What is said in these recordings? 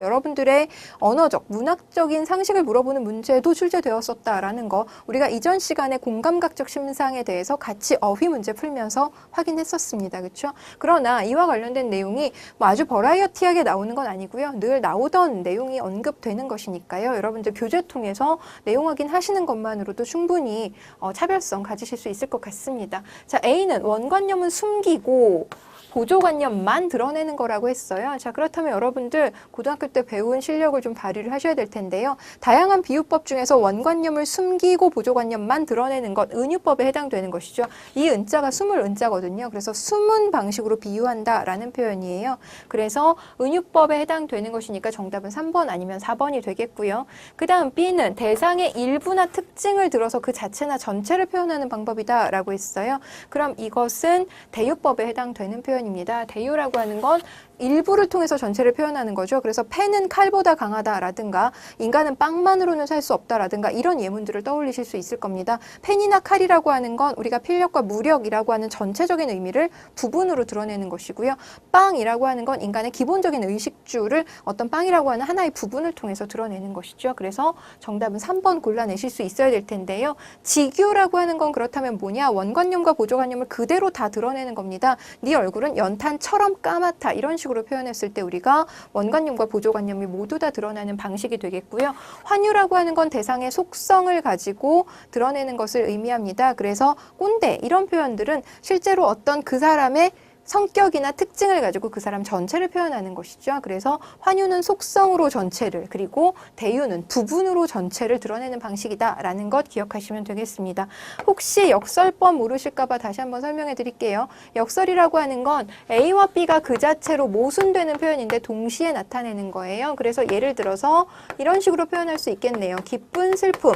여러분들의 언어적, 문학적인 상식을 물어보는 문제도 출제되었었다라는 거 우리가 이전 시간에 공감각적 심상에 대해서 같이 어휘 문제 풀면서 확인했었습니다. 그렇죠? 그러나 이와 관련된 내용이 뭐 아주 버라이어티하게 나오는 건 아니고요. 늘 나오던 내용이 언급되는 것이니까요. 여러분들 교재 통해서 내용 확인하시는 것만으로도 충분히 차별성 가지실 수 있을 것 같습니다. 자, A는 원관념은 숨기고 보조관념만 드러내는 거라고 했어요. 자, 그렇다면 여러분들 고등학교 때 배운 실력을 좀 발휘를 하셔야 될 텐데요. 다양한 비유법 중에서 원관념을 숨기고 보조관념만 드러내는 것, 은유법에 해당되는 것이죠. 이 은자가 숨을 은자거든요. 그래서 숨은 방식으로 비유한다라는 표현이에요. 그래서 은유법에 해당되는 것이니까 정답은 3번 아니면 4번이 되겠고요. 그 다음 B는 대상의 일부나 특징을 들어서 그 자체나 전체를 표현하는 방법이다라고 했어요. 그럼 이것은 대유법에 해당되는 표현입니다. 대유라고 하는 건 일부를 통해서 전체를 표현하는 거죠. 그래서 펜은 칼보다 강하다라든가 인간은 빵만으로는 살 수 없다라든가 이런 예문들을 떠올리실 수 있을 겁니다. 펜이나 칼이라고 하는 건 우리가 필력과 무력이라고 하는 전체적인 의미를 부분으로 드러내는 것이고요. 빵이라고 하는 건 인간의 기본적인 의식주를 어떤 빵이라고 하는 하나의 부분을 통해서 드러내는 것이죠. 그래서 정답은 3번 골라내실 수 있어야 될 텐데요. 직유라고 하는 건 그렇다면 뭐냐? 원관념과 보조관념을 그대로 다 드러내는 겁니다. 네 얼굴은 연탄처럼 까맣다 이런 식으로 표현했을 때 우리가 원관념과 보조관념이 모두 다 드러나는 방식이 되겠고요. 환유라고 하는 건 대상의 속성을 가지고 드러내는 것을 의미합니다. 그래서 꼰대 이런 표현들은 실제로 어떤 그 사람의 성격이나 특징을 가지고 그 사람 전체를 표현하는 것이죠. 그래서 환유는 속성으로 전체를, 그리고 대유는 부분으로 전체를 드러내는 방식이다라는 것 기억하시면 되겠습니다. 혹시 역설법 모르실까 봐 다시 한번 설명해 드릴게요. 역설이라고 하는 건 A와 B가 그 자체로 모순되는 표현인데 동시에 나타내는 거예요. 그래서 예를 들어서 이런 식으로 표현할 수 있겠네요. 기쁜, 슬픔.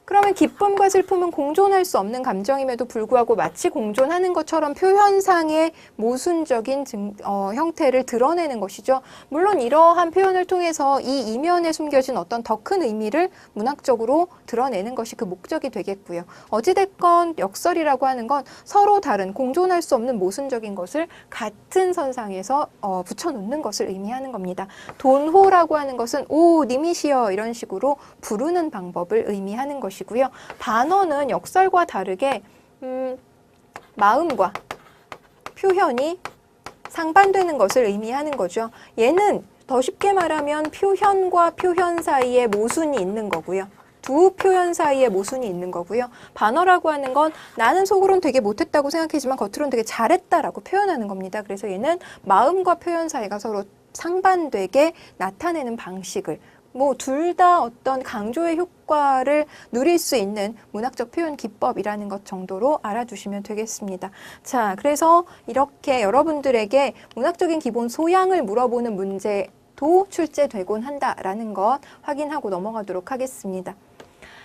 그러면 기쁨과 슬픔은 공존할 수 없는 감정임에도 불구하고 마치 공존하는 것처럼 표현상의 모순적인 형태를 드러내는 것이죠. 물론 이러한 표현을 통해서 이 이면에 숨겨진 어떤 더 큰 의미를 문학적으로 드러내는 것이 그 목적이 되겠고요. 어찌됐건 역설이라고 하는 건 서로 다른 공존할 수 없는 모순적인 것을 같은 선상에서 붙여놓는 것을 의미하는 겁니다. 돈호라고 하는 것은 오 님이시여 이런 식으로 부르는 방법을 의미하는 것이죠. 고요. 반어는 역설과 다르게 마음과 표현이 상반되는 것을 의미하는 거죠. 얘는 더 쉽게 말하면 표현과 표현 사이에 모순이 있는 거고요. 두 표현 사이에 모순이 있는 거고요. 반어라고 하는 건 나는 속으로는 되게 못했다고 생각하지만 겉으로는 되게 잘했다라고 표현하는 겁니다. 그래서 얘는 마음과 표현 사이가 서로 상반되게 나타내는 방식을 뭐 둘 다 어떤 강조의 효과를 누릴 수 있는 문학적 표현 기법이라는 것 정도로 알아두시면 되겠습니다. 자, 그래서 이렇게 여러분들에게 문학적인 기본 소양을 물어보는 문제도 출제되곤 한다라는 것 확인하고 넘어가도록 하겠습니다.